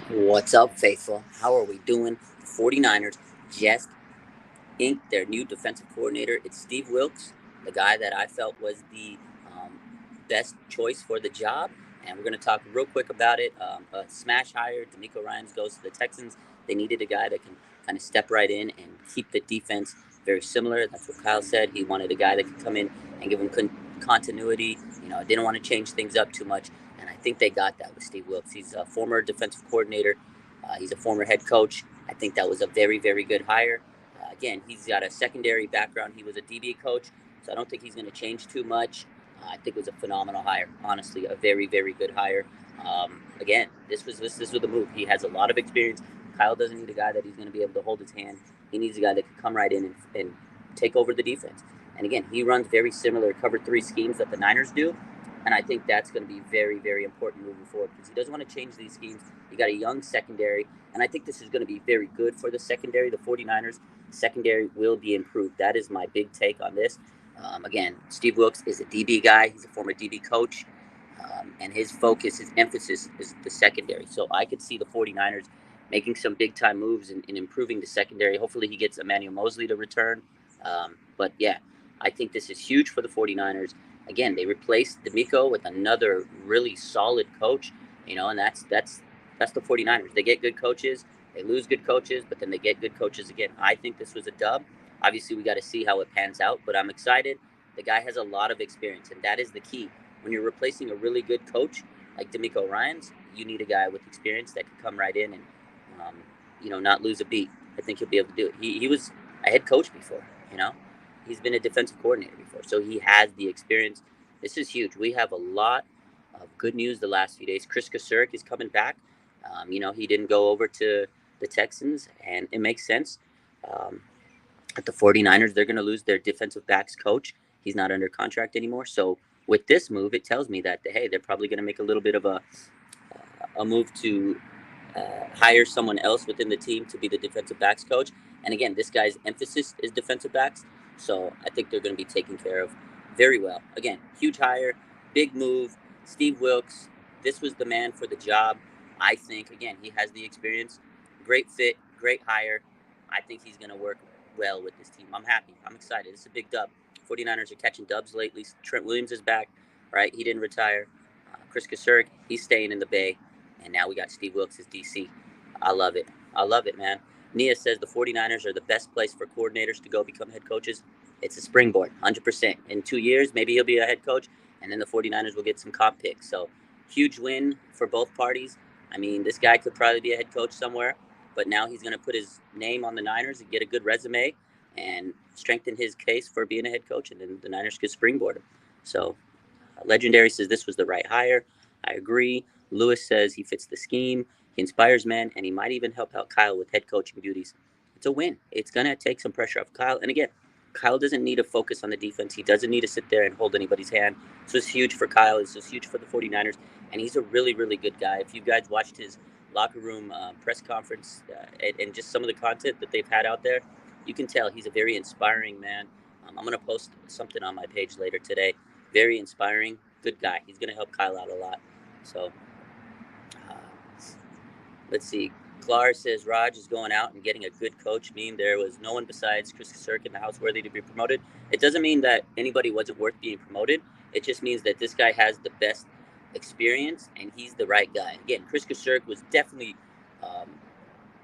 What's up, faithful? How are we doing? 49ers just inked their new defensive coordinator. It's Steve Wilks, the guy that I felt was the um, best choice for the job. And we're going to talk real quick about it. A smash hire. D'Amico Ryans goes to the Texans. They needed a guy that can kind of step right in and keep the defense very similar. That's what Kyle said. He wanted a guy that could come in and give him continuity. Didn't want to change things up too much. And I think they got that with Steve Wilks. He's a former defensive coordinator. He's a former head coach. I think that was a very, very good hire. Again, he's got a secondary background. He was a DB coach, so I don't think he's going to change too much. I think it was a phenomenal hire. Honestly, a very, very good hire. Again, this was the move. He has a lot of experience. Kyle doesn't need a guy that he's going to be able to hold his hand. He needs a guy that can come right in and take over the defense. And again, he runs very similar cover three schemes that the Niners do. And I think that's going to be very, very important moving forward because he doesn't want to change these schemes. You got a young secondary, and I think this is going to be very good for the secondary. The 49ers secondary will be improved. That is my big take on this. Again, Steve Wilks is a DB guy. He's a former DB coach, and his focus, his emphasis is the secondary. So I could see the 49ers making some big time moves in improving the secondary. Hopefully, he gets Emmanuel Mosley to return. But yeah, I think this is huge for the 49ers. Again, they replaced D'Amico with another really solid coach, and that's the 49ers. They get good coaches, they lose good coaches, but then they get good coaches again. I think this was a dub. Obviously, we got to see how it pans out, but I'm excited. The guy has a lot of experience, and that is the key. When you're replacing a really good coach like D'Amico Ryans, you need a guy with experience that can come right in and, not lose a beat. I think he'll be able to do it. He was a head coach before, you know. He's been a defensive coordinator before, so he has the experience. This is huge. We have a lot of good news the last few days. Chris Kasurek is coming back. He didn't go over to the Texans, and it makes sense. Um, at the 49ers, they're going to lose their defensive backs coach. He's not under contract anymore. So with this move, it tells me that, hey, they're probably going to make a little bit of a move to hire someone else within the team to be the defensive backs coach. And again, this guy's emphasis is defensive backs. So I think they're going to be taken care of very well. Again, huge hire, big move. Steve Wilks, this was the man for the job. I think, again, he has the experience. Great fit, great hire. I think he's going to work well with this team. I'm happy. I'm excited. It's a big dub. 49ers are catching dubs lately. Trent Williams is back, right? He didn't retire. Chris Kasurek, he's staying in the Bay. And now we got Steve Wilks as DC. I love it. I love it, man. Nia says the 49ers are the best place for coordinators to go become head coaches. It's a springboard, 100%. In 2 years, maybe he'll be a head coach, and then the 49ers will get some comp picks. So, huge win for both parties. I mean, this guy could probably be a head coach somewhere, but now he's going to put his name on the Niners and get a good resume and strengthen his case for being a head coach, and then the Niners could springboard him. So, Legendary says this was the right hire. I agree. Lewis says he fits the scheme. He inspires men, and he might even help out Kyle with head coaching duties. It's a win. It's going to take some pressure off Kyle. And again, Kyle doesn't need to focus on the defense. He doesn't need to sit there and hold anybody's hand. So it's huge for Kyle. It's just huge for the 49ers. And he's a really, really good guy. If you guys watched his locker room press conference and just some of the content that they've had out there, you can tell he's a very inspiring man. I'm going to post something on my page later today. Very inspiring, good guy. He's going to help Kyle out a lot. So uh, let's see. Clar says Raj is going out and getting a good coach. Mean there was no one besides Chris Kasurek in the house worthy to be promoted. It doesn't mean that anybody wasn't worth being promoted. It just means that this guy has the best experience and he's the right guy. Again, Chris Kasurek was definitely um,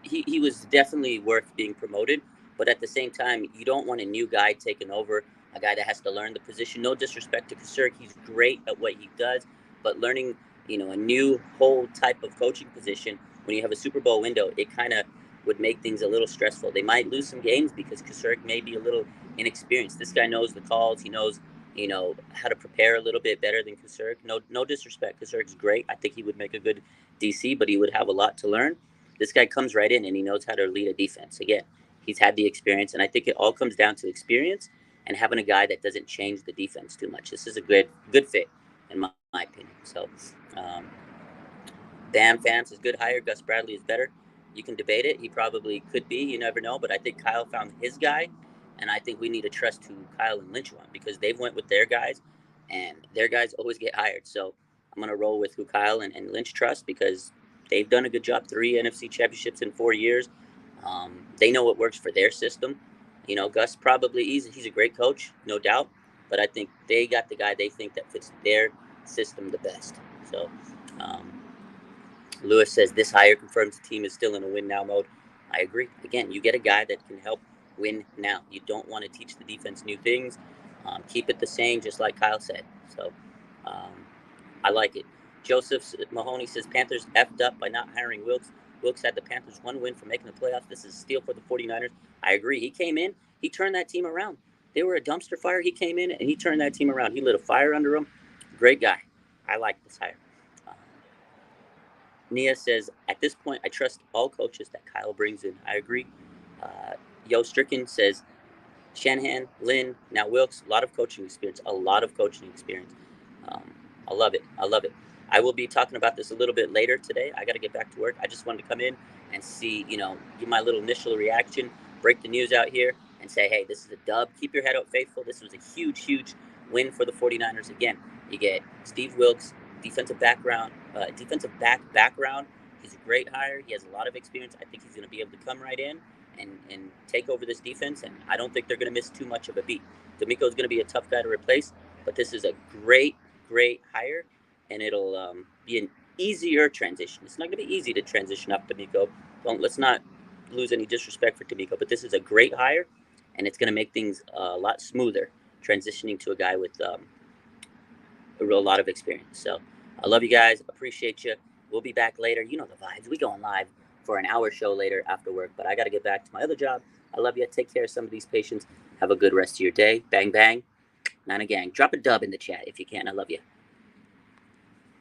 he was definitely worth being promoted. But at the same time, you don't want a new guy taking over, a guy that has to learn the position. No disrespect to Kasurek, he's great at what he does, but learning, a new whole type of coaching position when you have a Super Bowl window, it kind of would make things a little stressful. They might lose some games because Kasurek may be a little inexperienced. This guy knows the calls. He knows, how to prepare a little bit better than Kasurek. No disrespect. Kasurek's great. I think he would make a good DC, but he would have a lot to learn. This guy comes right in and he knows how to lead a defense. Again, he's had the experience, and I think it all comes down to experience and having a guy that doesn't change the defense too much. This is a good fit in my opinion. So, um, Bam Fam says good hire. Gus Bradley is better. You can debate it. He probably could be. You never know. But I think Kyle found his guy, and I think we need to trust who Kyle and Lynch want because they've went with their guys, and their guys always get hired. So I'm gonna roll with who Kyle and Lynch trust because they've done a good job. 3 NFC championships in 4 years. They know what works for their system. Gus probably he's a great coach, no doubt. But I think they got the guy they think that fits their system the best. So, Lewis says this hire confirms the team is still in a win now mode. I agree. Again, you get a guy that can help win now. You don't want to teach the defense new things. Keep it the same, just like Kyle said. So, um, I like it. Joseph Mahoney says Panthers effed up by not hiring Wilkes. Wilkes had the Panthers one win for making the playoffs. This is a steal for the 49ers. I agree. He came in, he turned that team around. They were a dumpster fire. He came in and he turned that team around. He lit a fire under them. Great guy. I like this hire. Uh, Nia says, at this point, I trust all coaches that Kyle brings in. I agree. Uh, Yo Stricken says, Shanahan, Lynn, now Wilkes, a lot of coaching experience. A lot of coaching experience. Um, I love it. I love it. I will be talking about this a little bit later today. I got to get back to work. I just wanted to come in and see, give my little initial reaction, break the news out here, and say, hey, this is a dub. Keep your head up, faithful. This was a huge, huge win for the 49ers. Again, you get Steve Wilks, defensive back background. He's a great hire. He has a lot of experience. I think he's going to be able to come right in and take over this defense, and I don't think they're going to miss too much of a beat. D'Amico's going to be a tough guy to replace, but this is a great, great hire, and it'll be an easier transition. It's not going to be easy to transition up D'Amico. Let's not lose any disrespect for D'Amico, but this is a great hire, and it's going to make things a lot smoother transitioning to a guy with a lot of experience. So I love you guys. Appreciate you. We'll be back later. You know the vibes. We going live for an hour show later after work, but I got to get back to my other job. I love you. Take care of some of these patients. Have a good rest of your day. Bang, bang. Nana gang. Drop a dub in the chat if you can. I love you.